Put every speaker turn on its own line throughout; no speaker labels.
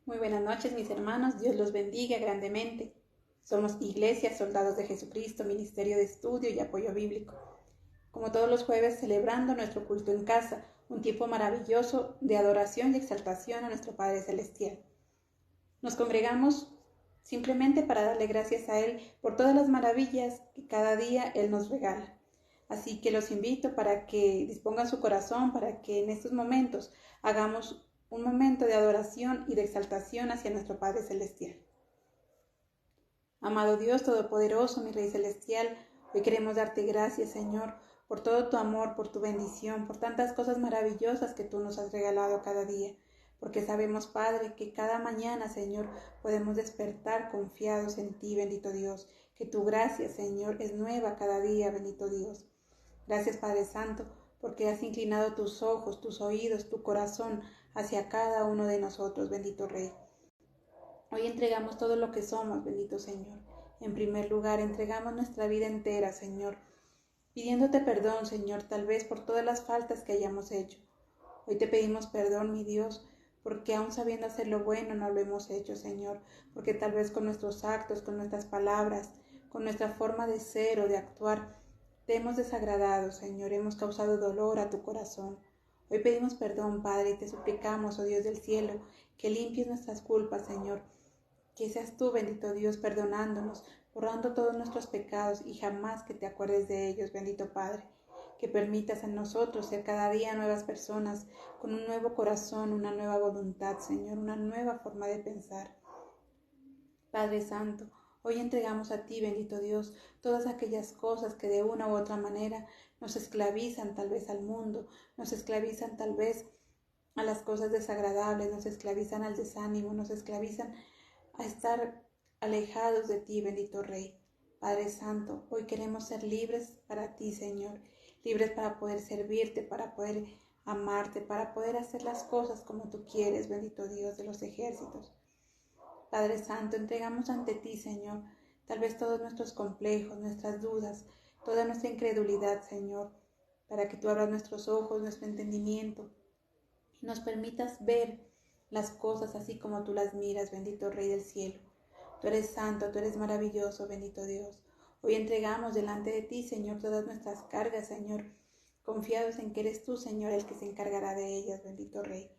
Muy buenas noches, mis hermanos. Dios los bendiga grandemente. Somos Iglesia Soldados de Jesucristo, Ministerio de Estudio y Apoyo Bíblico. Como todos los jueves, celebrando nuestro culto en casa, un tiempo maravilloso de adoración y exaltación a nuestro Padre Celestial. Nos congregamos simplemente para darle gracias a Él por todas las maravillas que cada día Él nos regala. Así que los invito para que dispongan su corazón, para que en estos momentos hagamos un momento de adoración y de exaltación hacia nuestro Padre Celestial. Amado Dios Todopoderoso, mi Rey Celestial, hoy queremos darte gracias, Señor, por todo tu amor, por tu bendición, por tantas cosas maravillosas que tú nos has regalado cada día, porque sabemos, Padre, que cada mañana, Señor, podemos despertar confiados en ti, bendito Dios, que tu gracia, Señor, es nueva cada día, bendito Dios. Gracias, Padre Santo, porque has inclinado tus ojos, tus oídos, tu corazón hacia cada uno de nosotros, bendito Rey. Hoy entregamos todo lo que somos, bendito Señor. En primer lugar, entregamos nuestra vida entera, Señor, pidiéndote perdón, Señor, tal vez por todas las faltas que hayamos hecho. Hoy te pedimos perdón, mi Dios, porque aún sabiendo hacer lo bueno no lo hemos hecho, Señor, porque tal vez con nuestros actos, con nuestras palabras, con nuestra forma de ser o de actuar, te hemos desagradado, Señor, hemos causado dolor a tu corazón. Hoy pedimos perdón, Padre, y te suplicamos, oh Dios del cielo, que limpies nuestras culpas, Señor, que seas tú, bendito Dios, perdonándonos, borrando todos nuestros pecados y jamás que te acuerdes de ellos, bendito Padre. Que permitas a nosotros ser cada día nuevas personas, con un nuevo corazón, una nueva voluntad, Señor, una nueva forma de pensar. Padre Santo, hoy entregamos a ti, bendito Dios, todas aquellas cosas que de una u otra manera nos esclavizan tal vez al mundo, nos esclavizan tal vez a las cosas desagradables, nos esclavizan al desánimo, nos esclavizan a estar alejados de ti, bendito Rey. Padre Santo, hoy queremos ser libres para ti, Señor, libres para poder servirte, para poder amarte, para poder hacer las cosas como tú quieres, bendito Dios de los ejércitos. Padre Santo, entregamos ante ti, Señor, tal vez todos nuestros complejos, nuestras dudas, toda nuestra incredulidad, Señor, para que tú abras nuestros ojos, nuestro entendimiento, y nos permitas ver las cosas así como tú las miras, bendito Rey del cielo. Tú eres santo, tú eres maravilloso, bendito Dios. Hoy entregamos delante de ti, Señor, todas nuestras cargas, Señor, confiados en que eres tú, Señor, el que se encargará de ellas, bendito Rey.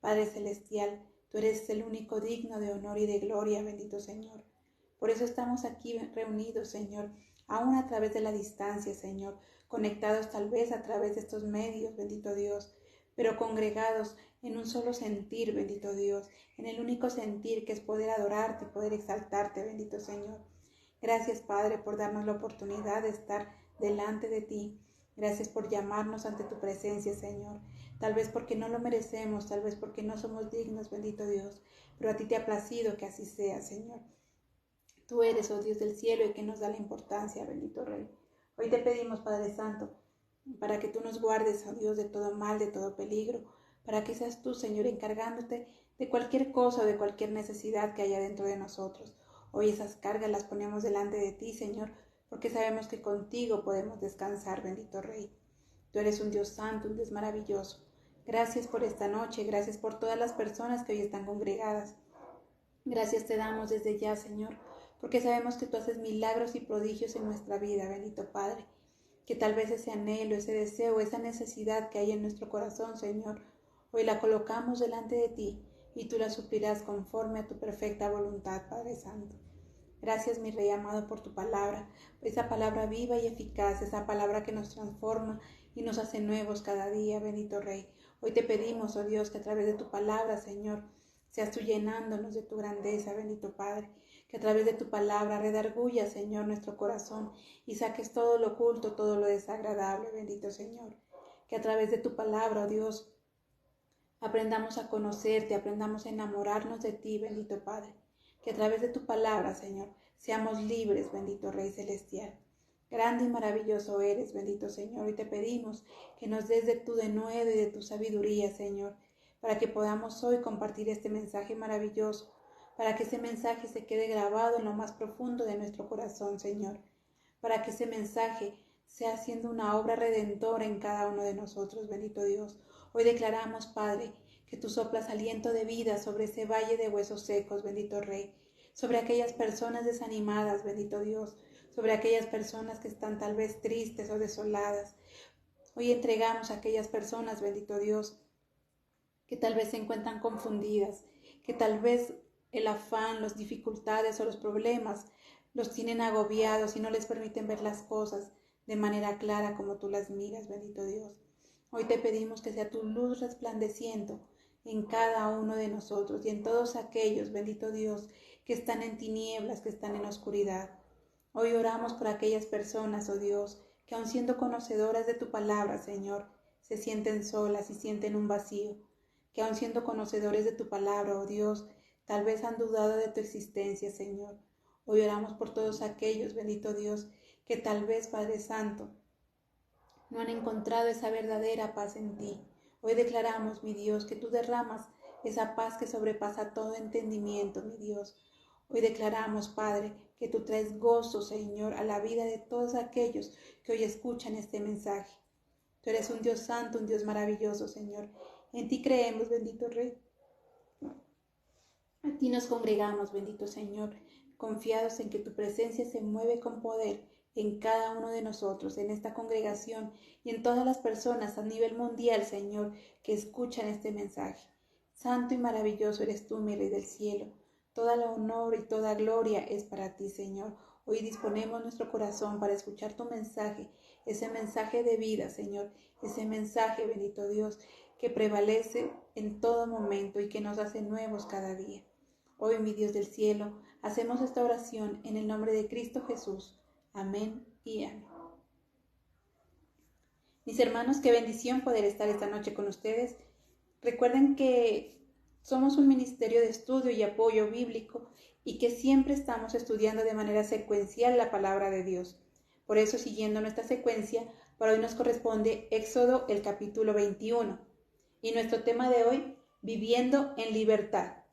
Padre Celestial, tú eres el único digno de honor y de gloria, bendito Señor. Por eso estamos aquí reunidos, Señor, aún a través de la distancia, Señor, conectados tal vez a través de estos medios, bendito Dios, pero congregados en un solo sentir, bendito Dios, en el único sentir que es poder adorarte y poder exaltarte, bendito Señor. Gracias, Padre, por darnos la oportunidad de estar delante de ti. Gracias por llamarnos ante tu presencia, Señor. Tal vez porque no lo merecemos, tal vez porque no somos dignos, bendito Dios, pero a ti te ha placido que así sea, Señor. Tú eres, oh Dios del cielo, y que nos da la importancia, bendito Rey. Hoy te pedimos, Padre Santo, para que tú nos guardes, oh Dios, de todo mal, de todo peligro, para que seas tú, Señor, encargándote de cualquier cosa o de cualquier necesidad que haya dentro de nosotros. Hoy esas cargas las ponemos delante de ti, Señor, porque sabemos que contigo podemos descansar, bendito Rey. Tú eres un Dios santo, un Dios maravilloso. Gracias por esta noche, gracias por todas las personas que hoy están congregadas. Gracias te damos desde ya, Señor, porque sabemos que tú haces milagros y prodigios en nuestra vida, bendito Padre. Que tal vez ese anhelo, ese deseo, esa necesidad que hay en nuestro corazón, Señor, hoy la colocamos delante de ti y tú la suplirás conforme a tu perfecta voluntad, Padre Santo. Gracias, mi Rey amado, por tu palabra, esa palabra viva y eficaz, esa palabra que nos transforma y nos hace nuevos cada día, bendito Rey. Hoy te pedimos, oh Dios, que a través de tu palabra, Señor, seas tú llenándonos de tu grandeza, bendito Padre, que a través de tu palabra redarguya, Señor, nuestro corazón y saques todo lo oculto, todo lo desagradable, bendito Señor. Que a través de tu palabra, oh Dios, aprendamos a conocerte, aprendamos a enamorarnos de ti, bendito Padre. Que a través de tu palabra, Señor, seamos libres, bendito Rey Celestial. Grande y maravilloso eres, bendito Señor, y te pedimos que nos des de tu denuedo y de tu sabiduría, Señor, para que podamos hoy compartir este mensaje maravilloso, para que ese mensaje se quede grabado en lo más profundo de nuestro corazón, Señor, para que ese mensaje sea haciendo una obra redentora en cada uno de nosotros, bendito Dios. Hoy declaramos, Padre, que tú soplas aliento de vida sobre ese valle de huesos secos, bendito Rey, sobre aquellas personas desanimadas, bendito Dios, sobre aquellas personas que están tal vez tristes o desoladas. Hoy entregamos a aquellas personas, bendito Dios, que tal vez se encuentran confundidas, que tal vez el afán, las dificultades o los problemas los tienen agobiados y no les permiten ver las cosas de manera clara como tú las miras, bendito Dios. Hoy te pedimos que sea tu luz resplandeciendo en cada uno de nosotros y en todos aquellos, bendito Dios, que están en tinieblas, que están en oscuridad. Hoy oramos por aquellas personas, oh Dios, que aun siendo conocedoras de tu palabra, Señor, se sienten solas y sienten un vacío, que aun siendo conocedores de tu palabra, oh Dios, tal vez han dudado de tu existencia, Señor. Hoy oramos por todos aquellos, bendito Dios, que tal vez, Padre Santo, no han encontrado esa verdadera paz en ti. Hoy declaramos, mi Dios, que tú derramas esa paz que sobrepasa todo entendimiento, mi Dios. Hoy declaramos, Padre, que tú traes gozo, Señor, a la vida de todos aquellos que hoy escuchan este mensaje. Tú eres un Dios santo, un Dios maravilloso, Señor. En ti creemos, bendito Rey. A ti nos congregamos, bendito Señor, confiados en que tu presencia se mueve con poder en cada uno de nosotros, en esta congregación y en todas las personas a nivel mundial, Señor, que escuchan este mensaje. Santo y maravilloso eres tú, mi Rey del cielo. Toda la honor y toda gloria es para ti, Señor. Hoy disponemos nuestro corazón para escuchar tu mensaje, ese mensaje de vida, Señor, ese mensaje, bendito Dios, que prevalece en todo momento y que nos hace nuevos cada día. Hoy, mi Dios del cielo, hacemos esta oración en el nombre de Cristo Jesús. Amén y amén. Mis hermanos, qué bendición poder estar esta noche con ustedes. Recuerden que somos un ministerio de estudio y apoyo bíblico y que siempre estamos estudiando de manera secuencial la palabra de Dios. Por eso, siguiendo nuestra secuencia, para hoy nos corresponde Éxodo, el capítulo 21. Y nuestro tema de hoy, viviendo en libertad.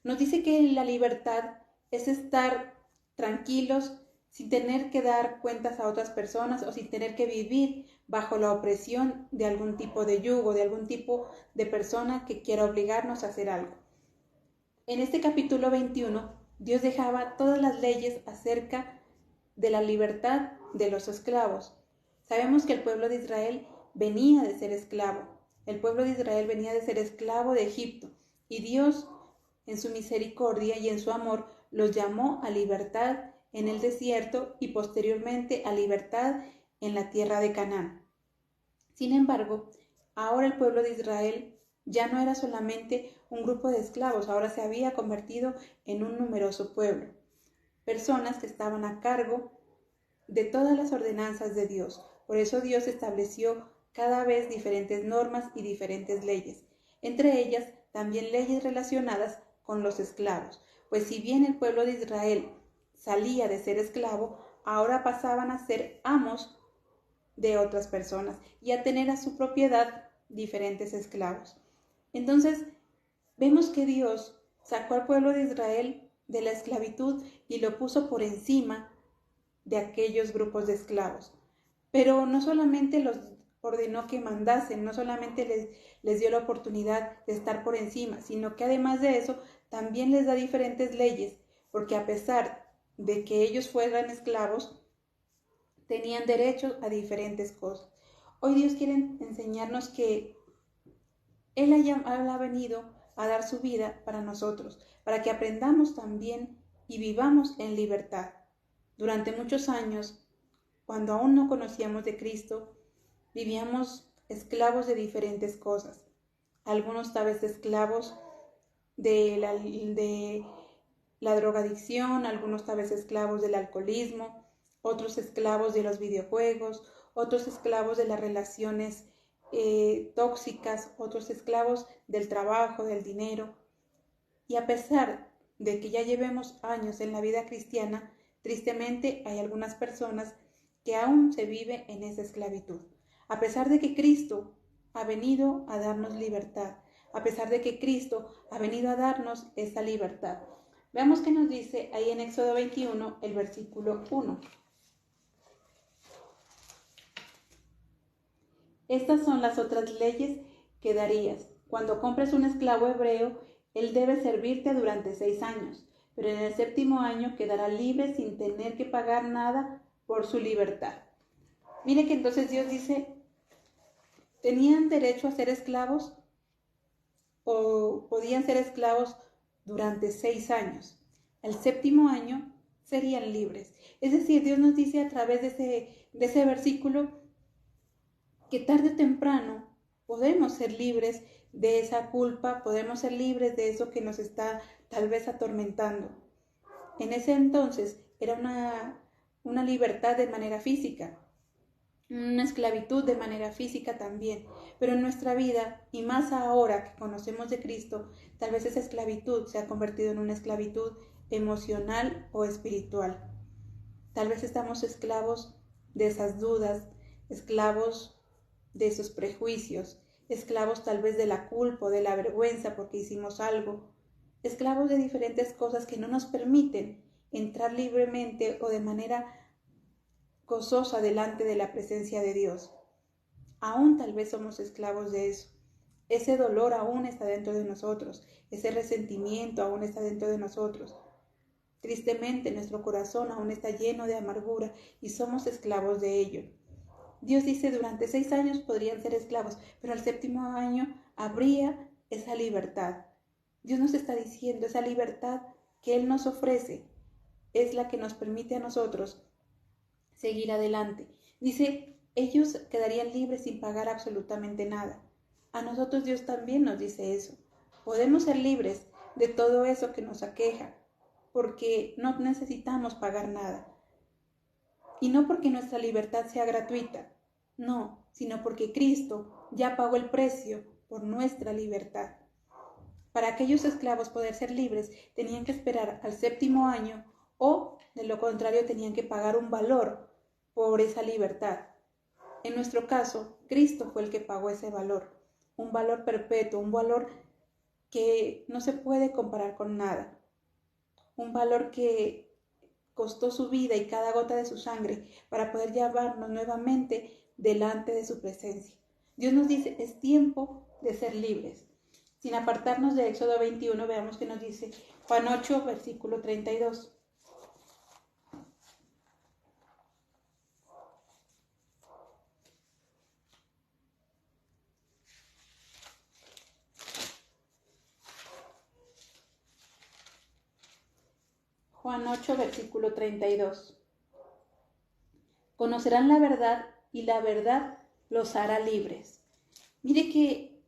Nos dice que la libertad es estar tranquilos sin tener que dar cuentas a otras personas o sin tener que vivir bajo la opresión de algún tipo de yugo, de algún tipo de persona que quiera obligarnos a hacer algo. En este capítulo 21, Dios dejaba todas las leyes acerca de la libertad de los esclavos. Sabemos que el pueblo de Israel venía de ser esclavo. El pueblo de Israel venía de ser esclavo de Egipto y Dios, en su misericordia y en su amor, los llamó a libertad en el desierto y posteriormente a libertad en la tierra de Canaán. Sin embargo, ahora el pueblo de Israel ya no era solamente un grupo de esclavos, ahora se había convertido en un numeroso pueblo. Personas que estaban a cargo de todas las ordenanzas de Dios. Por eso Dios estableció cada vez diferentes normas y diferentes leyes, entre ellas también leyes relacionadas con los esclavos, pues si bien el pueblo de Israel salía de ser esclavo, ahora pasaban a ser amos de otras personas y a tener a su propiedad diferentes esclavos. Entonces, vemos que Dios sacó al pueblo de Israel de la esclavitud y lo puso por encima de aquellos grupos de esclavos. Pero no solamente los ordenó que mandasen, no solamente les dio la oportunidad de estar por encima, sino que además de eso también les da diferentes leyes, porque a pesar de que ellos fueran esclavos, tenían derecho a diferentes cosas. Hoy Dios quiere enseñarnos que Él ha venido a dar su vida para nosotros, para que aprendamos también y vivamos en libertad. Durante muchos años, cuando aún no conocíamos de Cristo, vivíamos esclavos de diferentes cosas. Algunos tal vez esclavos de la drogadicción, algunos tal vez esclavos del alcoholismo, otros esclavos de los videojuegos, otros esclavos de las relaciones tóxicas, otros esclavos del trabajo, del dinero. Y a pesar de que ya llevemos años en la vida cristiana, tristemente hay algunas personas que aún se vive en esa esclavitud. A pesar de que Cristo ha venido a darnos libertad, a pesar de que Cristo ha venido a darnos esa libertad. Veamos qué nos dice ahí en Éxodo 21, el versículo 1. Estas son las otras leyes que darías Cuando compres un esclavo hebreo, él debe servirte durante 6 años, pero en el 7º año quedará libre sin tener que pagar nada por su libertad. Mire que entonces Dios dice, ¿tenían derecho a ser esclavos o podían ser esclavos durante 6 años? El 7º año serían libres. Es decir, Dios nos dice a través de ese versículo que tarde o temprano podemos ser libres de esa culpa, podemos ser libres de eso que nos está tal vez atormentando. En ese entonces era una libertad de manera física, una esclavitud de manera física también, pero en nuestra vida, y más ahora que conocemos de Cristo, tal vez esa esclavitud se ha convertido en una esclavitud emocional o espiritual. Tal vez estamos esclavos de esas dudas, esclavos de esos prejuicios, esclavos tal vez de la culpa o de la vergüenza porque hicimos algo, esclavos de diferentes cosas que no nos permiten entrar libremente o de manera gozosa delante de la presencia de Dios. Aún tal vez somos esclavos de eso. Ese dolor aún está dentro de nosotros, ese resentimiento aún está dentro de nosotros. Tristemente nuestro corazón aún está lleno de amargura y somos esclavos de ello. Dios dice durante 6 años podrían ser esclavos, pero al 7º año habría esa libertad. Dios nos está diciendo esa libertad que Él nos ofrece es la que nos permite a nosotros seguir adelante. Dice, ellos quedarían libres sin pagar absolutamente nada. A nosotros Dios también nos dice eso. Podemos ser libres de todo eso que nos aqueja, porque no necesitamos pagar nada. Y no porque nuestra libertad sea gratuita, no, sino porque Cristo ya pagó el precio por nuestra libertad. Para aquellos esclavos poder ser libres, tenían que esperar al 7º año o, de lo contrario, tenían que pagar un valor por esa libertad. En nuestro caso, Cristo fue el que pagó ese valor, un valor perpetuo, un valor que no se puede comparar con nada, un valor que costó su vida y cada gota de su sangre para poder llevarnos nuevamente delante de su presencia. Dios nos dice, es tiempo de ser libres. Sin apartarnos de Éxodo 21, veamos que nos dice Juan 8, versículo 32. Juan 8, versículo 32. Conocerán la verdad y la verdad los hará libres. Mire que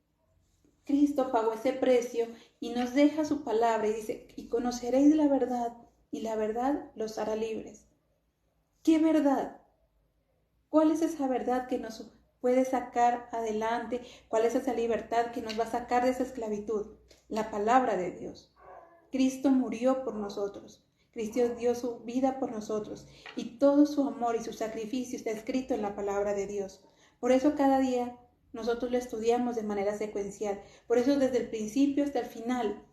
Cristo pagó ese precio y nos deja su palabra y dice, y conoceréis la verdad y la verdad los hará libres. ¿Qué verdad? ¿Cuál es esa verdad que nos puede sacar adelante? ¿Cuál es esa libertad que nos va a sacar de esa esclavitud? La palabra de Dios. Cristo murió por nosotros. Cristo dio su vida por nosotros y todo su amor y su sacrificio está escrito en la palabra de Dios. Por eso cada día nosotros lo estudiamos de manera secuencial. Por eso desde el principio hasta el final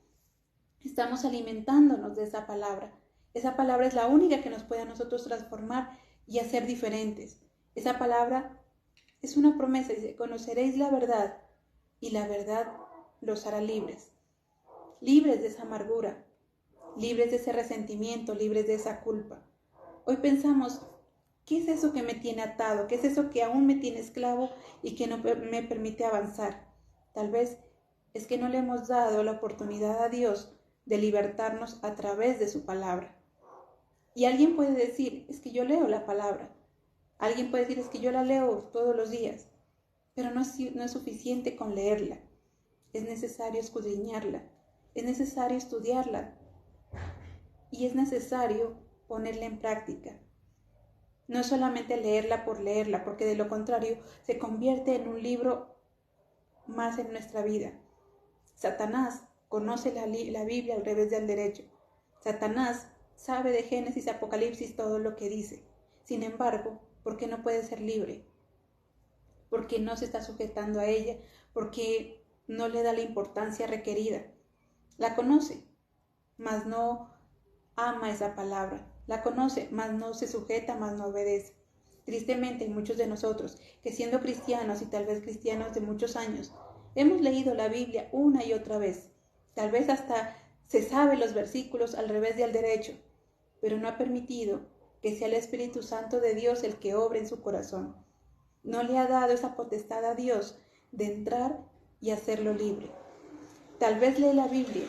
estamos alimentándonos de esa palabra. Esa palabra es la única que nos puede a nosotros transformar y hacer diferentes. Esa palabra es una promesa, dice, conoceréis la verdad y la verdad los hará libres. Libres de esa amargura, libres de ese resentimiento, libres de esa culpa. Hoy pensamos, ¿qué es eso que me tiene atado? ¿Qué es eso que aún me tiene esclavo y que no me permite avanzar? Tal vez es que no le hemos dado la oportunidad a Dios de libertarnos a través de su palabra. Y alguien puede decir, es que yo leo la palabra. Alguien puede decir, es que yo la leo todos los días. Pero no es suficiente con leerla. Es necesario escudriñarla. Es necesario estudiarla. Y es necesario ponerla en práctica. No es solamente leerla por leerla, porque de lo contrario se convierte en un libro más en nuestra vida. Satanás conoce la Biblia al revés del derecho. Satanás sabe de Génesis, Apocalipsis, todo lo que dice. Sin embargo, ¿por qué no puede ser libre? Porque no se está sujetando a ella, porque no le da la importancia requerida. La conoce, mas no ama esa palabra. La conoce, mas no se sujeta, mas no obedece. Tristemente, hay muchos de nosotros que siendo cristianos y tal vez cristianos de muchos años, Hemos leído la Biblia una y otra vez. Tal vez hasta se sabe los versículos al revés y al derecho, pero no ha permitido que sea el Espíritu Santo de Dios el que obre en su corazón. No le ha dado esa potestad a Dios de entrar y hacerlo libre. Tal vez lee la Biblia,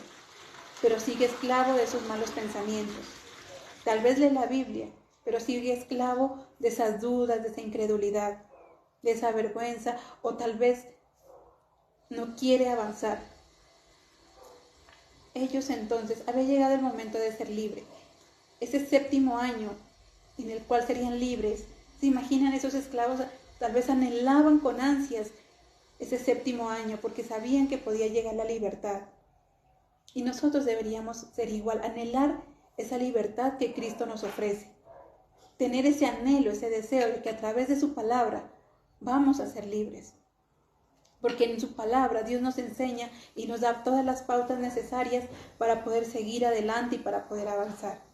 pero sigue esclavo de sus malos pensamientos. Tal vez lee la Biblia, pero sigue esclavo de esas dudas, de esa incredulidad, de esa vergüenza, o tal vez no quiere avanzar. Ellos entonces, había llegado el momento de ser libre. Ese 7º año en el cual serían libres. ¿Se imaginan esos esclavos? Tal vez anhelaban con ansias ese 7º año porque sabían que podía llegar la libertad. Y nosotros deberíamos ser igual, anhelar esa libertad que Cristo nos ofrece. Tener ese anhelo, ese deseo de que a través de su palabra vamos a ser libres. Porque en su palabra Dios nos enseña y nos da todas las pautas necesarias para poder seguir adelante y para poder avanzar.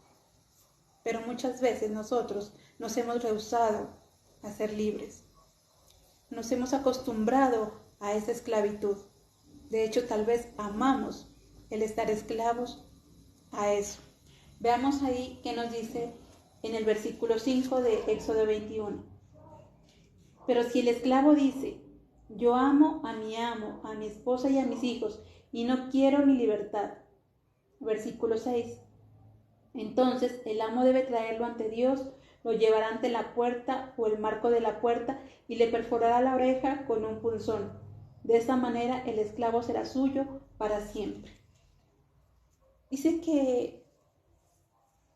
Pero muchas veces nosotros nos hemos rehusado a ser libres. Nos hemos acostumbrado a esa esclavitud. De hecho, tal vez amamos el estar esclavos a eso. Veamos ahí qué nos dice en el versículo 5 de Éxodo 21. Pero si el esclavo dice: yo amo, a mi esposa y a mis hijos, y no quiero mi libertad. Versículo 6. Entonces el amo debe traerlo ante Dios, lo llevará ante la puerta o el marco de la puerta y le perforará la oreja con un punzón. De esta manera el esclavo será suyo para siempre. Dice que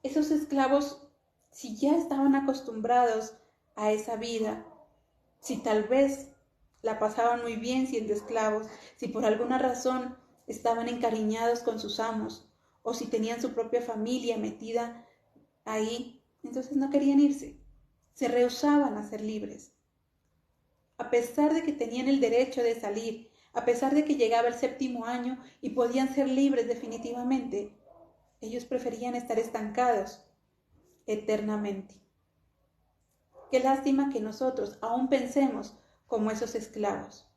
esos esclavos, si ya estaban acostumbrados a esa vida, si tal vez la pasaban muy bien siendo esclavos, si por alguna razón estaban encariñados con sus amos, o si tenían su propia familia metida ahí, entonces no querían irse, se rehusaban a ser libres. A pesar de que tenían el derecho de salir, a pesar de que llegaba el 7º año y podían ser libres definitivamente, ellos preferían estar estancados eternamente. Qué lástima que nosotros aún pensemos como esos esclavos,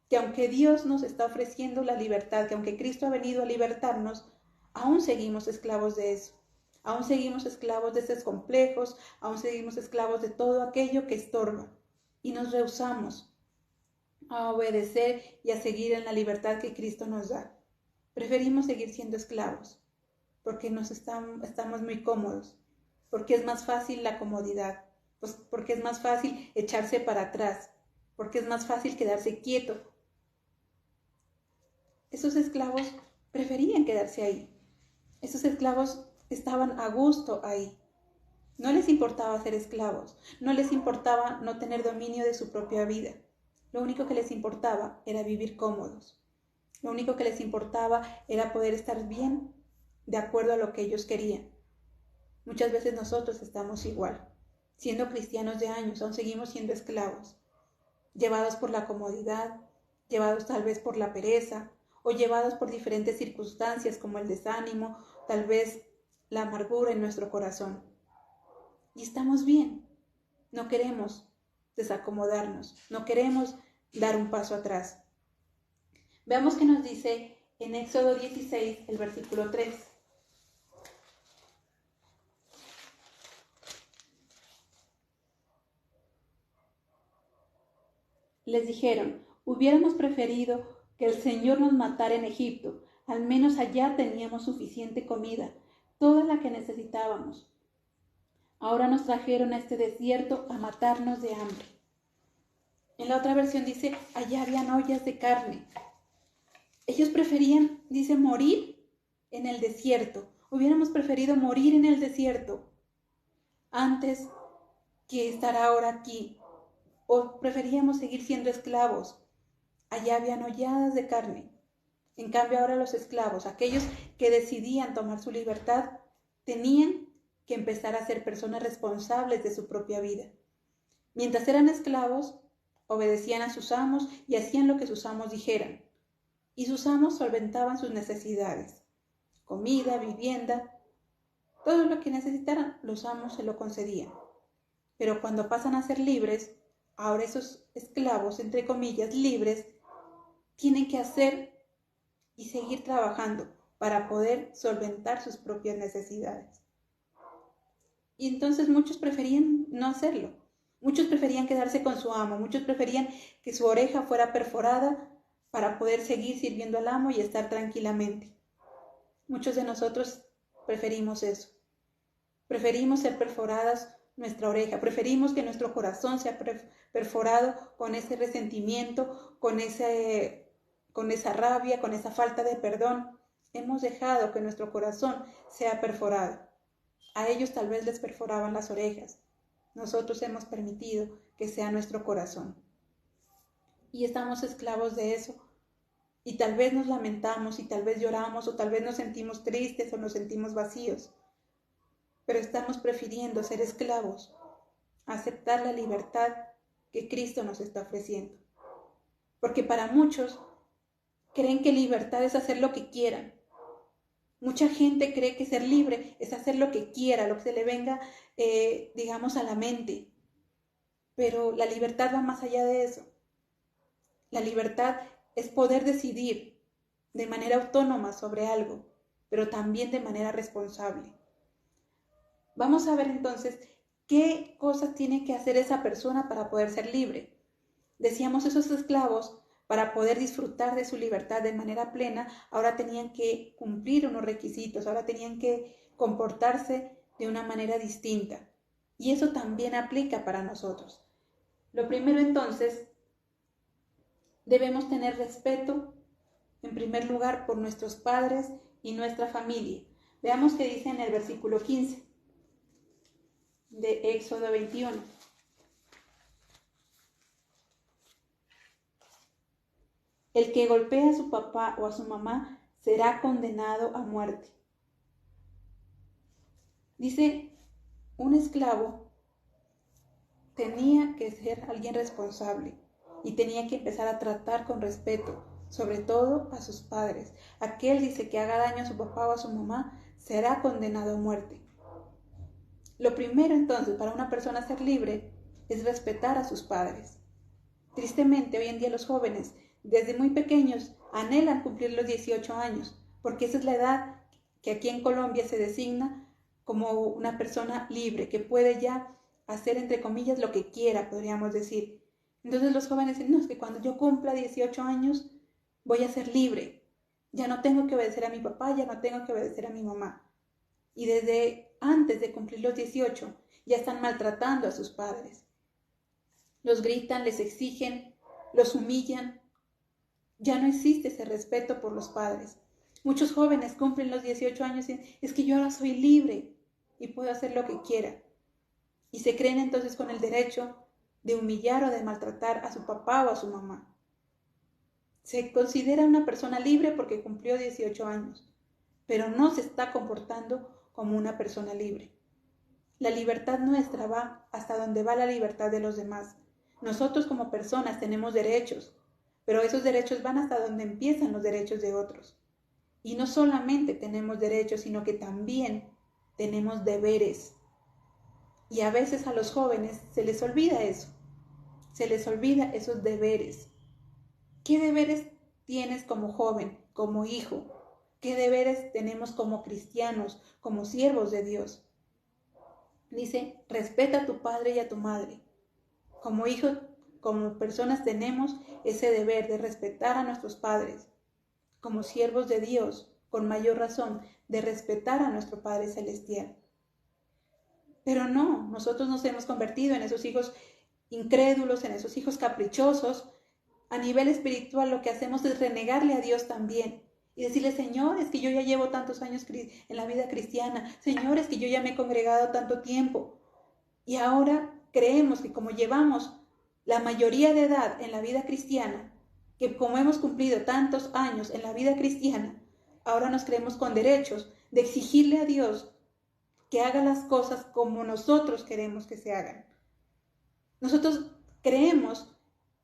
que aunque Dios nos está ofreciendo la libertad, que aunque Cristo ha venido a libertarnos, aún seguimos esclavos de eso, aún seguimos esclavos de esos complejos, aún seguimos esclavos de todo aquello que estorba y nos rehusamos a obedecer y a seguir en la libertad que Cristo nos da. Preferimos seguir siendo esclavos porque estamos muy cómodos, porque es más fácil la comodidad, pues porque es más fácil echarse para atrás, porque es más fácil quedarse quieto. Esos esclavos preferían quedarse ahí. Esos esclavos estaban a gusto ahí. No les importaba ser esclavos, no les importaba no tener dominio de su propia vida. Lo único que les importaba era vivir cómodos. Lo único que les importaba era poder estar bien de acuerdo a lo que ellos querían. Muchas veces nosotros estamos igual. Siendo cristianos de años, aún seguimos siendo esclavos, llevados por la comodidad, llevados tal vez por la pereza, o llevados por diferentes circunstancias como el desánimo, tal vez la amargura en nuestro corazón. Y estamos bien, no queremos desacomodarnos, no queremos dar un paso atrás. Veamos qué nos dice en Éxodo 16, el versículo 3. Les dijeron: hubiéramos preferido que el Señor nos matara en Egipto, al menos allá teníamos suficiente comida, toda la que necesitábamos. Ahora nos trajeron a este desierto a matarnos de hambre. En la otra versión dice: allá habían ollas de carne. Ellos preferían, dice, morir en el desierto. Hubiéramos preferido morir en el desierto antes que estar ahora aquí. O preferíamos seguir siendo esclavos. Allá habían holladas de carne. En cambio ahora los esclavos, aquellos que decidían tomar su libertad, tenían que empezar a ser personas responsables de su propia vida. Mientras eran esclavos, obedecían a sus amos y hacían lo que sus amos dijeran. Y sus amos solventaban sus necesidades. Comida, vivienda, todo lo que necesitaran, los amos se lo concedían. Pero cuando pasan a ser libres, ahora esos esclavos, entre comillas, libres, tienen que hacer y seguir trabajando para poder solventar sus propias necesidades. Y entonces muchos preferían no hacerlo. Muchos preferían quedarse con su amo. Muchos preferían que su oreja fuera perforada para poder seguir sirviendo al amo y estar tranquilamente. Muchos de nosotros preferimos eso. Preferimos ser perforadas nuestra oreja. Preferimos que nuestro corazón sea perforado con ese resentimiento, con esa rabia, con esa falta de perdón. Hemos dejado que nuestro corazón sea perforado. A ellos tal vez les perforaban las orejas. Nosotros hemos permitido que sea nuestro corazón. Y estamos esclavos de eso. Y tal vez nos lamentamos, y tal vez lloramos, o tal vez nos sentimos tristes, o nos sentimos vacíos. Pero estamos prefiriendo ser esclavos, aceptar la libertad que Cristo nos está ofreciendo. Porque para muchos creen que libertad es hacer lo que quieran. Mucha gente cree que ser libre es hacer lo que quiera, lo que se le venga, a la mente. Pero la libertad va más allá de eso. La libertad es poder decidir de manera autónoma sobre algo, pero también de manera responsable. Vamos a ver entonces qué cosas tiene que hacer esa persona para poder ser libre. Decíamos, esos esclavos, para poder disfrutar de su libertad de manera plena, ahora tenían que cumplir unos requisitos, ahora tenían que comportarse de una manera distinta. Y eso también aplica para nosotros. Lo primero entonces, debemos tener respeto, en primer lugar, por nuestros padres y nuestra familia. Veamos qué dice en el versículo 15 de Éxodo 21. El que golpea a su papá o a su mamá será condenado a muerte. Dice, un esclavo tenía que ser alguien responsable y tenía que empezar a tratar con respeto, sobre todo a sus padres. Aquel, dice, que haga daño a su papá o a su mamá será condenado a muerte. Lo primero entonces para una persona ser libre es respetar a sus padres. Tristemente hoy en día los jóvenes desde muy pequeños anhelan cumplir los 18 años, porque esa es la edad que aquí en Colombia se designa como una persona libre, que puede ya hacer, entre comillas, lo que quiera, podríamos decir. Entonces los jóvenes dicen, no, es que cuando yo cumpla 18 años voy a ser libre. Ya no tengo que obedecer a mi papá, ya no tengo que obedecer a mi mamá. Y desde antes de cumplir los 18 ya están maltratando a sus padres. Los gritan, les exigen, los humillan. Ya no existe ese respeto por los padres. Muchos jóvenes cumplen los 18 años y dicen, es que yo ahora soy libre y puedo hacer lo que quiera. Y se creen entonces con el derecho de humillar o de maltratar a su papá o a su mamá. Se considera una persona libre porque cumplió 18 años, pero no se está comportando como una persona libre. La libertad nuestra va hasta donde va la libertad de los demás. Nosotros como personas tenemos derechos, pero esos derechos van hasta donde empiezan los derechos de otros. Y no solamente tenemos derechos, sino que también tenemos deberes. Y a veces a los jóvenes se les olvida eso. Se les olvida esos deberes. ¿Qué deberes tienes como joven, como hijo? ¿Qué deberes tenemos como cristianos, como siervos de Dios? Dice, respeta a tu padre y a tu madre. Como hijos, como personas tenemos ese deber de respetar a nuestros padres. Como siervos de Dios, con mayor razón, de respetar a nuestro Padre Celestial. Pero no, nosotros nos hemos convertido en esos hijos incrédulos, en esos hijos caprichosos. A nivel espiritual lo que hacemos es renegarle a Dios también. Y decirle, Señor, es que yo ya llevo tantos años en la vida cristiana. Señor, es que yo ya me he congregado tanto tiempo. Y ahora creemos que como llevamos la mayoría de edad en la vida cristiana, que como hemos cumplido tantos años en la vida cristiana, ahora nos creemos con derechos de exigirle a Dios que haga las cosas como nosotros queremos que se hagan. Nosotros creemos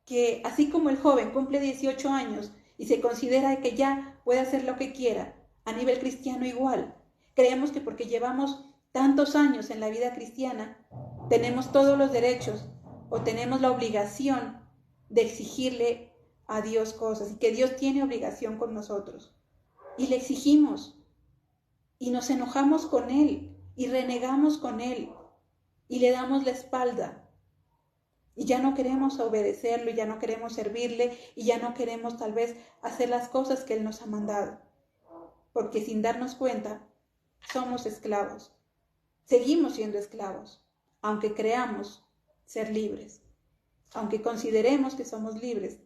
que así como el joven cumple 18 años y se considera que ya puede hacer lo que quiera, a nivel cristiano igual. Creemos que porque llevamos tantos años en la vida cristiana, tenemos todos los derechos o tenemos la obligación de exigirle a Dios cosas y que Dios tiene obligación con nosotros. Y le exigimos y nos enojamos con Él y renegamos con Él y le damos la espalda. Y ya no queremos obedecerlo, y ya no queremos servirle, y ya no queremos tal vez hacer las cosas que Él nos ha mandado. Porque sin darnos cuenta, somos esclavos. Seguimos siendo esclavos, aunque creamos ser libres. Aunque consideremos que somos libres,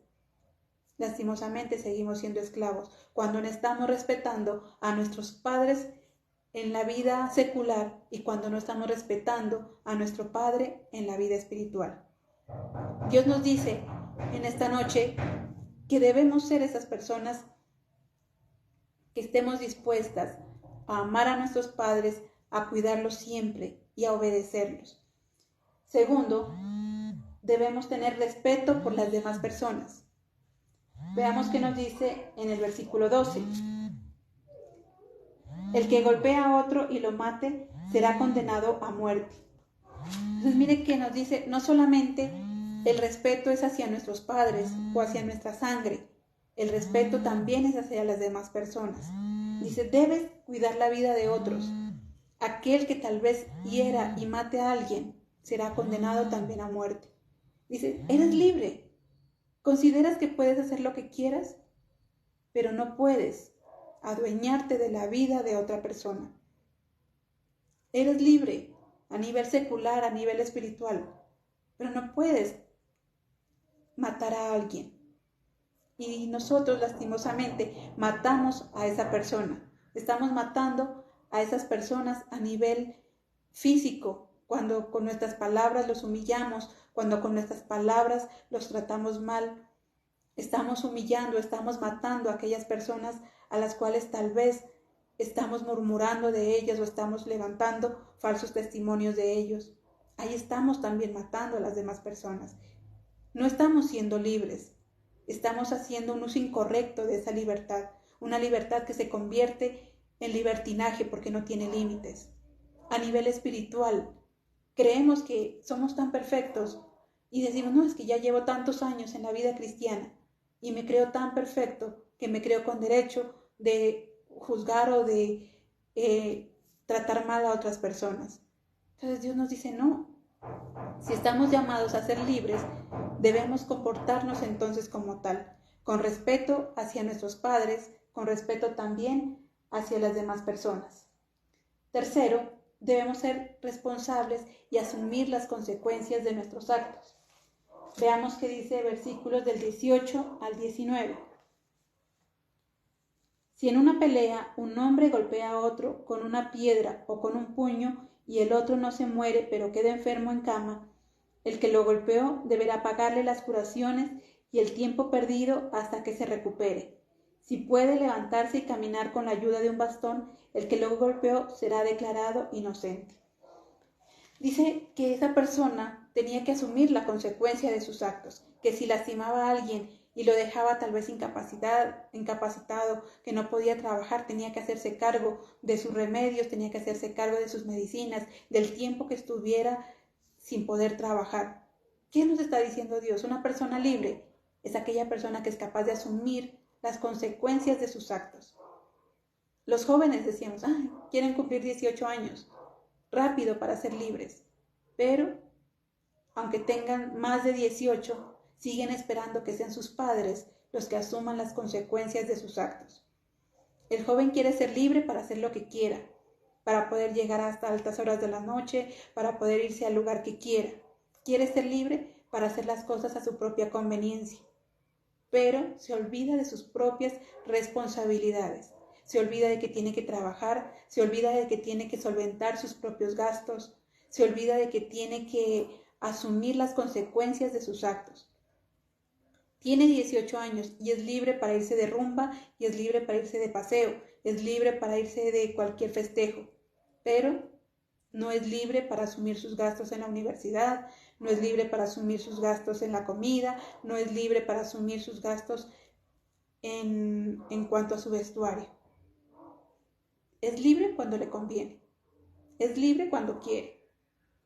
lastimosamente seguimos siendo esclavos cuando no estamos respetando a nuestros padres en la vida secular y cuando no estamos respetando a nuestro Padre en la vida espiritual. Dios nos dice en esta noche que debemos ser esas personas que estemos dispuestas a amar a nuestros padres, a cuidarlos siempre y a obedecerlos. Segundo, debemos tener respeto por las demás personas. Veamos qué nos dice en el versículo 12. El que golpea a otro y lo mate será condenado a muerte. Entonces mire que nos dice, no solamente el respeto es hacia nuestros padres o hacia nuestra sangre, el respeto también es hacia las demás personas. Dice, debes cuidar la vida de otros. Aquel que tal vez hiera y mate a alguien será condenado también a muerte. Dice, eres libre. ¿Consideras que puedes hacer lo que quieras? Pero no puedes adueñarte de la vida de otra persona. Eres libre a nivel secular, a nivel espiritual, pero no puedes matar a alguien. Y nosotros lastimosamente matamos a esa persona. Estamos matando a esas personas a nivel físico, cuando con nuestras palabras los humillamos, cuando con nuestras palabras los tratamos mal. Estamos humillando, estamos matando a aquellas personas a las cuales tal vez estamos murmurando de ellas o estamos levantando falsos testimonios de ellos. Ahí estamos también matando a las demás personas. No estamos siendo libres, estamos haciendo un uso incorrecto de esa libertad, una libertad que se convierte en libertinaje porque no tiene límites. A nivel espiritual, creemos que somos tan perfectos y decimos, no, es que ya llevo tantos años en la vida cristiana y me creo tan perfecto que me creo con derecho de juzgar o de tratar mal a otras personas. Entonces Dios nos dice, no, si estamos llamados a ser libres, debemos comportarnos entonces como tal, con respeto hacia nuestros padres, con respeto también hacia las demás personas. Tercero, debemos ser responsables y asumir las consecuencias de nuestros actos. Veamos qué dice versículos del 18 al 19. Si en una pelea un hombre golpea a otro con una piedra o con un puño y el otro no se muere pero queda enfermo en cama, el que lo golpeó deberá pagarle las curaciones y el tiempo perdido hasta que se recupere. Si puede levantarse y caminar con la ayuda de un bastón, el que lo golpeó será declarado inocente. Dice que esa persona tenía que asumir la consecuencia de sus actos, que si lastimaba a alguien y lo dejaba tal vez incapacitado, que no podía trabajar, tenía que hacerse cargo de sus remedios, tenía que hacerse cargo de sus medicinas, del tiempo que estuviera sin poder trabajar. ¿Qué nos está diciendo Dios? Una persona libre es aquella persona que es capaz de asumir las consecuencias de sus actos. Los jóvenes decíamos, quieren cumplir 18 años, rápido para ser libres, pero aunque tengan más de 18, siguen esperando que sean sus padres los que asuman las consecuencias de sus actos. El joven quiere ser libre para hacer lo que quiera, para poder llegar hasta altas horas de la noche, para poder irse al lugar que quiera. Quiere ser libre para hacer las cosas a su propia conveniencia, pero se olvida de sus propias responsabilidades. Se olvida de que tiene que trabajar, se olvida de que tiene que solventar sus propios gastos, se olvida de que tiene que asumir las consecuencias de sus actos. Tiene 18 años y es libre para irse de rumba y es libre para irse de paseo, es libre para irse de cualquier festejo, pero no es libre para asumir sus gastos en la universidad, no es libre para asumir sus gastos en la comida, no es libre para asumir sus gastos en cuanto a su vestuario. Es libre cuando le conviene, es libre cuando quiere.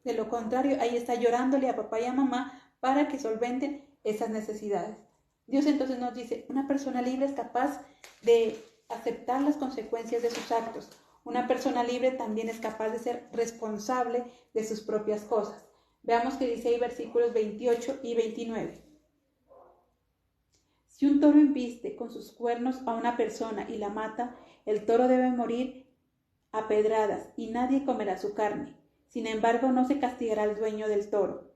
De lo contrario, ahí está llorándole a papá y a mamá para que solventen esas necesidades. Dios entonces nos dice, una persona libre es capaz de aceptar las consecuencias de sus actos. Una persona libre también es capaz de ser responsable de sus propias cosas. Veamos qué dice ahí versículos 28 y 29. Si un toro embiste con sus cuernos a una persona y la mata, el toro debe morir a pedradas y nadie comerá su carne. Sin embargo, no se castigará al dueño del toro.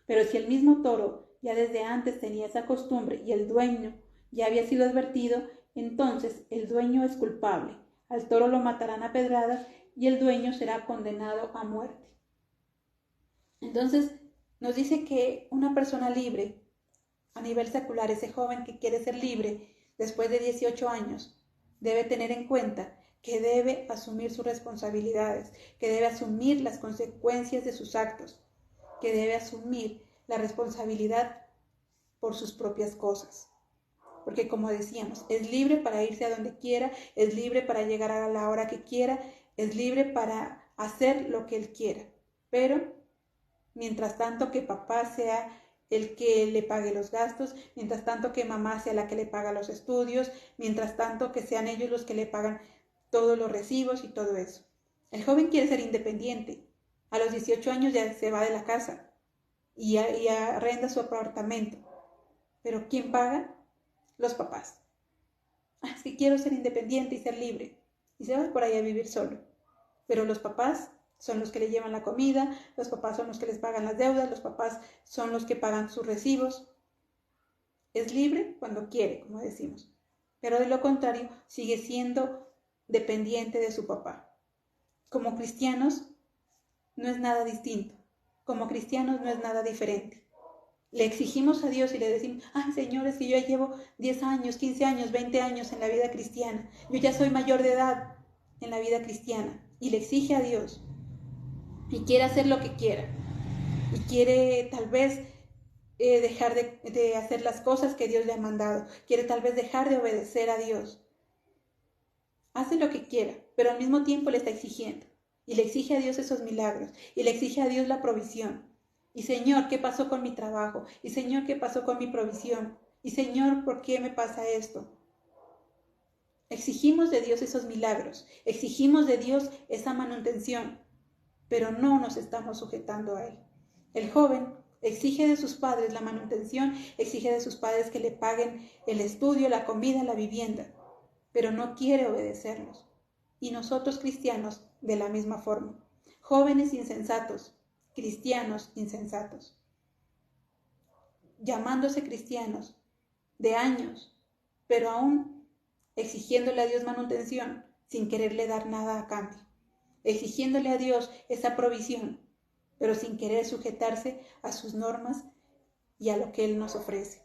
Pero si el mismo toro ya desde antes tenía esa costumbre y el dueño ya había sido advertido, entonces el dueño es culpable. Al toro lo matarán a pedradas y el dueño será condenado a muerte. Entonces nos dice que una persona libre, a nivel secular, ese joven que quiere ser libre después de 18 años, debe tener en cuenta que debe asumir sus responsabilidades, que debe asumir las consecuencias de sus actos, que debe asumir la responsabilidad por sus propias cosas. Porque como decíamos, es libre para irse a donde quiera, es libre para llegar a la hora que quiera, es libre para hacer lo que él quiera. Pero mientras tanto que papá sea el que le pague los gastos, mientras tanto que mamá sea la que le paga los estudios, mientras tanto que sean ellos los que le pagan todos los recibos y todo eso. El joven quiere ser independiente. A los 18 años ya se va de la casa y arrenda su apartamento. ¿Pero quién paga? Los papás. Es que quiero ser independiente y ser libre. Y se va por ahí a vivir solo. Pero los papás son los que le llevan la comida, los papás son los que les pagan las deudas, los papás son los que pagan sus recibos. Es libre cuando quiere, como decimos. Pero de lo contrario, sigue siendo dependiente de su papá. Como cristianos, no es nada distinto. Como cristianos no es nada diferente. Le exigimos a Dios y le decimos, ay Señor, es que yo ya llevo 10 años, 15 años, 20 años en la vida cristiana. Yo ya soy mayor de edad en la vida cristiana. Y le exige a Dios. Y quiere hacer lo que quiera. Y quiere tal vez dejar de hacer las cosas que Dios le ha mandado. Quiere tal vez dejar de obedecer a Dios. Hace lo que quiera, pero al mismo tiempo le está exigiendo. Y le exige a Dios esos milagros. Y le exige a Dios la provisión. Y Señor, ¿qué pasó con mi trabajo? Y Señor, ¿qué pasó con mi provisión? Y Señor, ¿por qué me pasa esto? Exigimos de Dios esos milagros. Exigimos de Dios esa manutención. Pero no nos estamos sujetando a Él. El joven exige de sus padres la manutención, exige de sus padres que le paguen el estudio, la comida, la vivienda, pero no quiere obedecerlos. Y nosotros cristianos, de la misma forma, jóvenes insensatos, cristianos insensatos, llamándose cristianos de años, pero aún exigiéndole a Dios manutención sin quererle dar nada a cambio, exigiéndole a Dios esa provisión, pero sin querer sujetarse a sus normas y a lo que Él nos ofrece.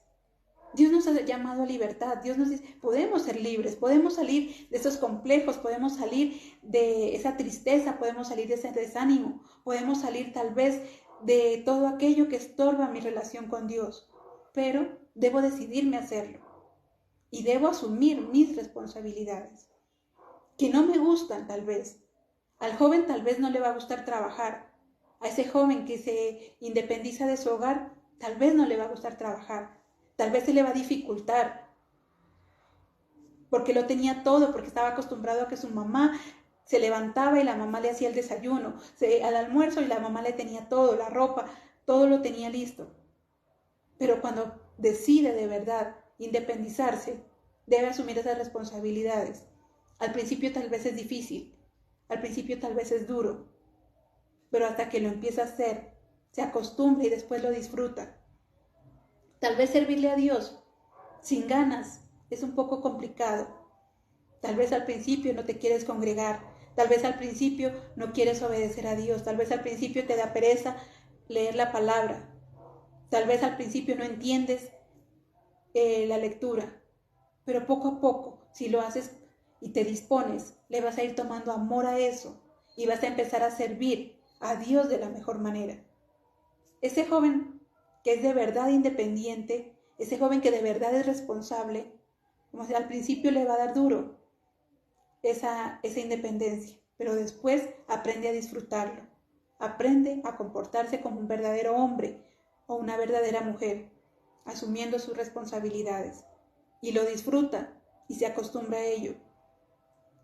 Dios nos ha llamado a libertad. Dios nos dice, podemos ser libres, podemos salir de esos complejos, podemos salir de esa tristeza, podemos salir de ese desánimo, podemos salir tal vez de todo aquello que estorba mi relación con Dios, pero debo decidirme a hacerlo y debo asumir mis responsabilidades, que no me gustan tal vez. Al joven tal vez no le va a gustar trabajar. A ese joven que se independiza de su hogar, tal vez no le va a gustar trabajar. Tal vez se le va a dificultar. Porque lo tenía todo, porque estaba acostumbrado a que su mamá se levantaba y la mamá le hacía el desayuno, al almuerzo y la mamá le tenía todo, la ropa, todo lo tenía listo. Pero cuando decide de verdad independizarse, debe asumir esas responsabilidades. Al principio tal vez es difícil, al principio tal vez es duro, pero hasta que lo empieza a hacer, se acostumbra y después lo disfruta. Tal vez servirle a Dios sin ganas es un poco complicado. Tal vez al principio no te quieres congregar, tal vez al principio no quieres obedecer a Dios, tal vez al principio te da pereza leer la palabra, tal vez al principio no entiendes la lectura, pero poco a poco, si lo haces y te dispones, le vas a ir tomando amor a eso y vas a empezar a servir a Dios de la mejor manera. Ese joven que es de verdad independiente, ese joven que de verdad es responsable, como si al principio le va a dar duro esa independencia, pero después aprende a disfrutarlo, aprende a comportarse como un verdadero hombre o una verdadera mujer. asumiendo sus responsabilidades, y lo disfruta y se acostumbra a ello.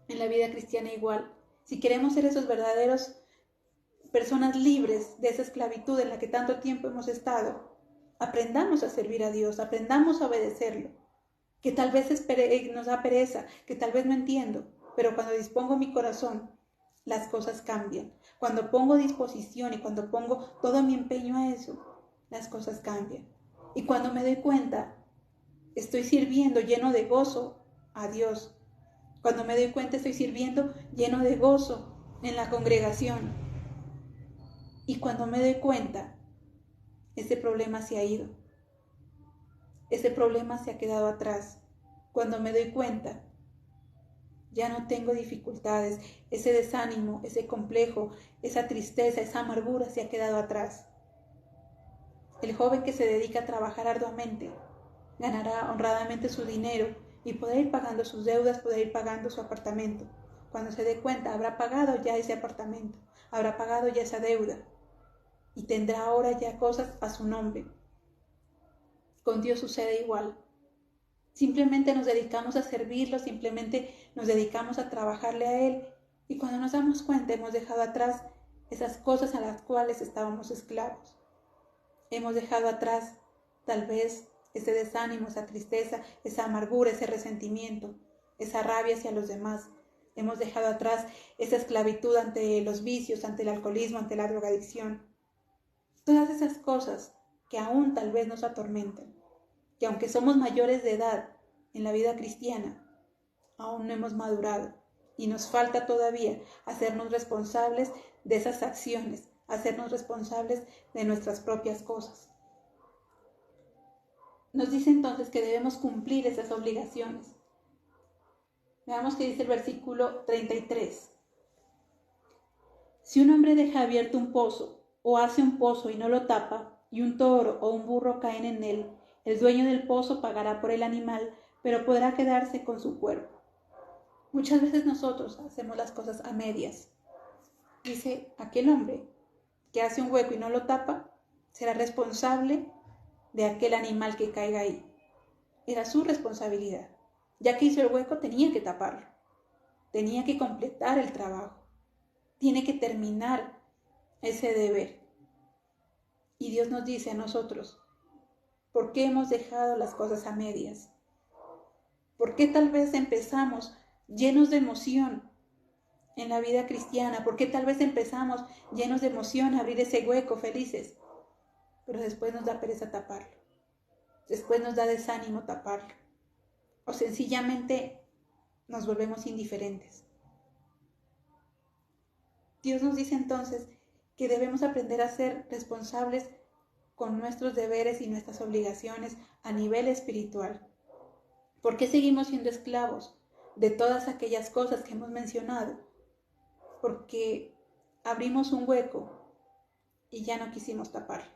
En la vida cristiana igual, si queremos ser esos verdaderos personas libres de esa esclavitud en la que tanto tiempo hemos estado, aprendamos a servir a Dios, aprendamos a obedecerlo, que tal vez nos da pereza, que tal vez no entiendo, pero cuando dispongo mi corazón, las cosas cambian. Cuando pongo disposición y cuando pongo todo mi empeño a eso, las cosas cambian. Y cuando me doy cuenta, estoy sirviendo lleno de gozo a Dios. Cuando me doy cuenta, estoy sirviendo lleno de gozo en la congregación. Y cuando me doy cuenta, ese problema se ha ido. Ese problema se ha quedado atrás. Cuando me doy cuenta, ya no tengo dificultades. Ese desánimo, ese complejo, esa tristeza, esa amargura se ha quedado atrás. El joven que se dedica a trabajar arduamente ganará honradamente su dinero y podrá ir pagando sus deudas, podrá ir pagando su apartamento. Cuando se dé cuenta, habrá pagado ya ese apartamento, habrá pagado ya esa deuda y tendrá ahora ya cosas a su nombre. Con Dios sucede igual. Simplemente nos dedicamos a servirlo, simplemente nos dedicamos a trabajarle a Él y cuando nos damos cuenta hemos dejado atrás esas cosas a las cuales estábamos esclavos. Hemos dejado atrás tal vez ese desánimo, esa tristeza, esa amargura, ese resentimiento, esa rabia hacia los demás. Hemos dejado atrás esa esclavitud ante los vicios, ante el alcoholismo, ante la drogadicción. Todas esas cosas que aún tal vez nos atormentan, que aunque somos mayores de edad en la vida cristiana, aún no hemos madurado y nos falta todavía hacernos responsables de esas acciones, hacernos responsables de nuestras propias cosas. Nos dice entonces que debemos cumplir esas obligaciones. Veamos qué dice el versículo 33. Si un hombre deja abierto un pozo o hace un pozo y no lo tapa, y un toro o un burro caen en él, el dueño del pozo pagará por el animal, pero podrá quedarse con su cuerpo. Muchas veces nosotros hacemos las cosas a medias. Dice, aquel hombre que hace un hueco y no lo tapa, será responsable de aquel animal que caiga ahí. Era su responsabilidad. Ya que hizo el hueco, tenía que taparlo. Tenía que completar el trabajo. Tiene que terminar ese deber. Y Dios nos dice a nosotros, ¿por qué hemos dejado las cosas a medias? ¿Por qué tal vez empezamos llenos de emoción en la vida cristiana? ¿Por qué tal vez empezamos llenos de emoción a abrir ese hueco felices? Pero después nos da pereza taparlo. Después nos da desánimo taparlo. O sencillamente nos volvemos indiferentes. Dios nos dice entonces que debemos aprender a ser responsables con nuestros deberes y nuestras obligaciones a nivel espiritual. ¿Por qué seguimos siendo esclavos de todas aquellas cosas que hemos mencionado? Porque abrimos un hueco y ya no quisimos taparlo,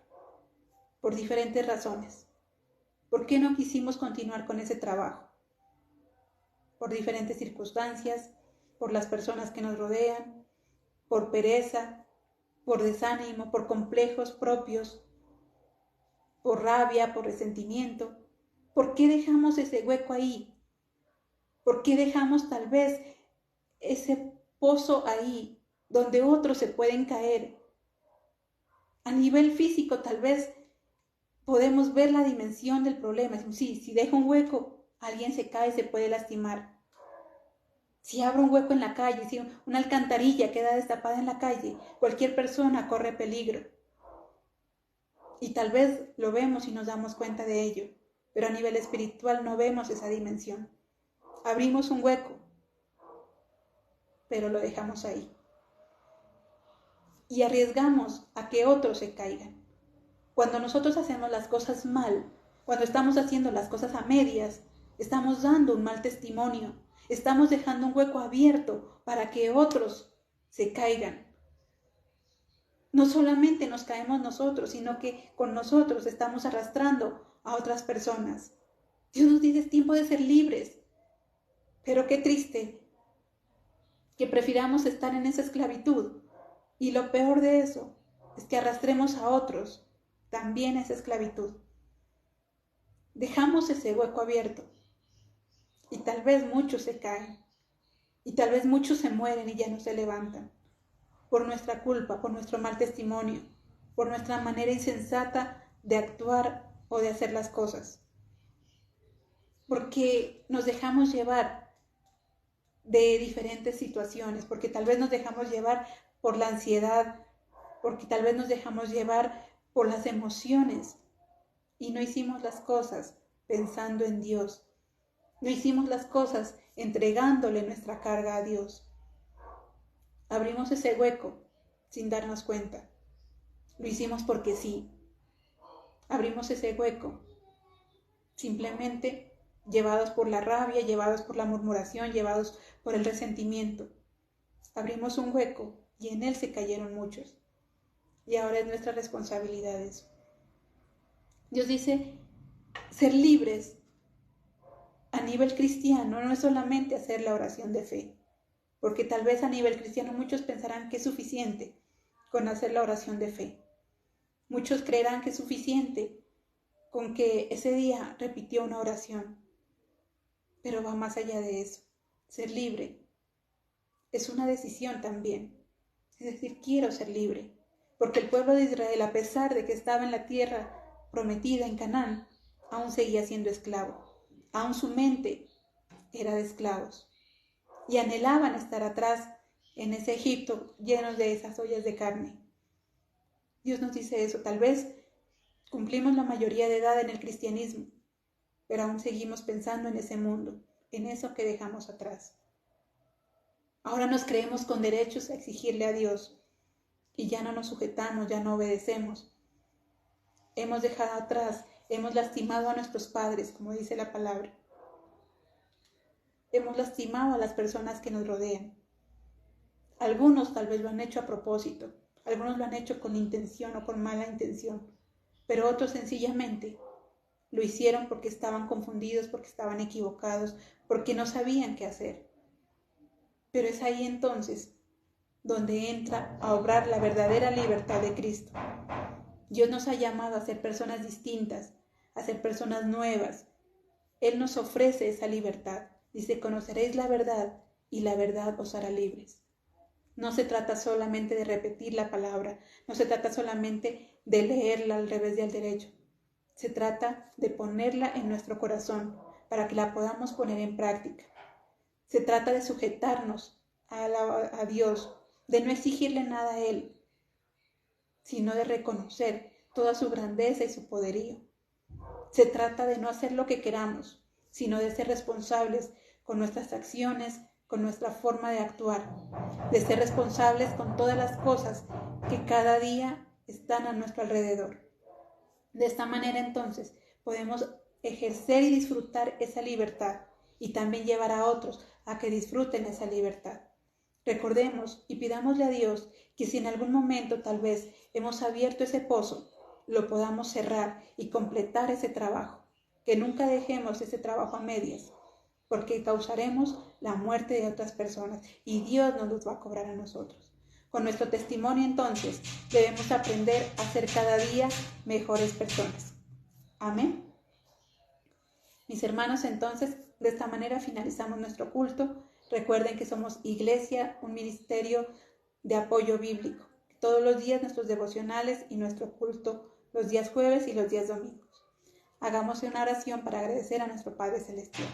por diferentes razones. ¿Por qué no quisimos continuar con ese trabajo? Por diferentes circunstancias, por las personas que nos rodean, por pereza, por desánimo, por complejos propios, por rabia, por resentimiento. ¿Por qué dejamos ese hueco ahí? ¿Por qué dejamos tal vez ese pozo ahí donde otros se pueden caer? A nivel físico tal vez podemos ver la dimensión del problema. Sí, si dejo un hueco, alguien se cae, se puede lastimar. Si abro un hueco en la calle, si una alcantarilla queda destapada en la calle, cualquier persona corre peligro. Y tal vez lo vemos y nos damos cuenta de ello, pero a nivel espiritual no vemos esa dimensión. Abrimos un hueco, pero lo dejamos ahí. Y arriesgamos a que otros se caigan. Cuando nosotros hacemos las cosas mal, cuando estamos haciendo las cosas a medias, estamos dando un mal testimonio. Estamos dejando un hueco abierto para que otros se caigan. No solamente nos caemos nosotros, sino que con nosotros estamos arrastrando a otras personas. Dios nos dice, es tiempo de ser libres. Pero qué triste que prefiramos estar en esa esclavitud. Y lo peor de eso es que arrastremos a otros también a esa esclavitud. dejamos ese hueco abierto y tal vez muchos se caen y tal vez muchos se mueren y ya no se levantan por nuestra culpa, por nuestro mal testimonio, por nuestra manera insensata de actuar o de hacer las cosas, porque nos dejamos llevar de diferentes situaciones, porque tal vez nos dejamos llevar por la ansiedad, porque tal vez nos dejamos llevar por las emociones y no hicimos las cosas pensando en Dios. No hicimos las cosas entregándole nuestra carga a Dios. Abrimos ese hueco sin darnos cuenta. Lo hicimos porque sí. Abrimos ese hueco simplemente llevados por la rabia, llevados por la murmuración, llevados por el resentimiento. Abrimos un hueco y en él se cayeron muchos. Y ahora es nuestra responsabilidad eso. Dios dice, ser libres a nivel cristiano no es solamente hacer la oración de fe, porque tal vez a nivel cristiano muchos pensarán que es suficiente con hacer la oración de fe. Muchos creerán que es suficiente con que ese día repitió una oración, pero va más allá de eso. Ser libre es una decisión también, es decir, quiero ser libre, porque el pueblo de Israel, a pesar de que estaba en la tierra prometida en Canaán, aún seguía siendo esclavo, aún su mente era de esclavos, y anhelaban estar atrás en ese Egipto llenos de esas ollas de carne. Dios nos dice eso, tal vez cumplimos la mayoría de edad en el cristianismo, pero aún seguimos pensando en ese mundo, en eso que dejamos atrás. Ahora nos creemos con derechos a exigirle a Dios y ya no nos sujetamos, ya no obedecemos. Hemos dejado atrás, hemos lastimado a nuestros padres, como dice la palabra. Hemos lastimado a las personas que nos rodean. Algunos tal vez lo han hecho a propósito, algunos lo han hecho con intención o con mala intención, pero otros sencillamente lo hicieron porque estaban confundidos, porque estaban equivocados, porque no sabían qué hacer. Pero es ahí entonces donde entra a obrar la verdadera libertad de Cristo. Dios nos ha llamado a ser personas distintas, a ser personas nuevas. Él nos ofrece esa libertad. Dice, conoceréis la verdad y la verdad os hará libres. No se trata solamente de repetir la palabra, no se trata solamente de leerla al revés y al derecho. Se trata de ponerla en nuestro corazón para que la podamos poner en práctica. Se trata de sujetarnos a Dios, de no exigirle nada a Él, sino de reconocer toda su grandeza y su poderío. Se trata de no hacer lo que queramos, sino de ser responsables con nuestras acciones, con nuestra forma de actuar, de ser responsables con todas las cosas que cada día están a nuestro alrededor. De esta manera entonces podemos ejercer y disfrutar esa libertad y también llevar a otros a que disfruten esa libertad. Recordemos y pidámosle a Dios que si en algún momento tal vez hemos abierto ese pozo, lo podamos cerrar y completar ese trabajo. Que nunca dejemos ese trabajo a medias, porque causaremos la muerte de otras personas y Dios nos los va a cobrar a nosotros. Con nuestro testimonio entonces debemos aprender a ser cada día mejores personas. Amén. Mis hermanos, entonces de esta manera finalizamos nuestro culto. Recuerden que somos Iglesia, un ministerio de apoyo bíblico. Todos los días nuestros devocionales y nuestro culto los días jueves y los días domingos. Hagamos una oración para agradecer a nuestro Padre Celestial.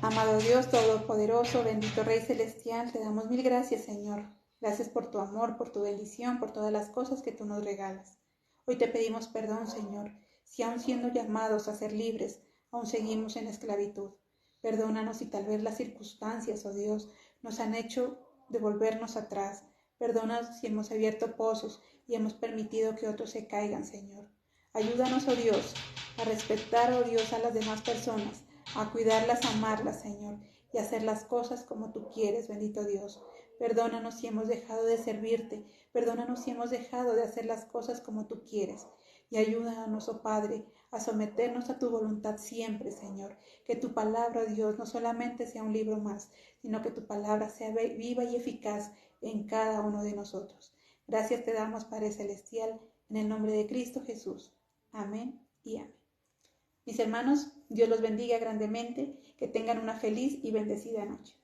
Amado Dios Todopoderoso, bendito Rey Celestial, te damos mil gracias, Señor. Gracias por tu amor, por tu bendición, por todas las cosas que tú nos regalas. Hoy te pedimos perdón, Señor, si aún siendo llamados a ser libres, aún seguimos en esclavitud. Perdónanos si tal vez las circunstancias, oh Dios, nos han hecho devolvernos atrás. Perdónanos si hemos abierto pozos y hemos permitido que otros se caigan, Señor. Ayúdanos, oh Dios, a respetar, oh Dios, a las demás personas, a cuidarlas, a amarlas, Señor, y a hacer las cosas como tú quieres, bendito Dios. Perdónanos si hemos dejado de servirte, perdónanos si hemos dejado de hacer las cosas como tú quieres. Y ayúdanos, oh Padre, a someternos a tu voluntad siempre, Señor. Que tu palabra, Dios, no solamente sea un libro más, sino que tu palabra sea viva y eficaz en cada uno de nosotros. Gracias te damos, Padre Celestial, en el nombre de Cristo Jesús. Amén y amén. Mis hermanos, Dios los bendiga grandemente, que tengan una feliz y bendecida noche.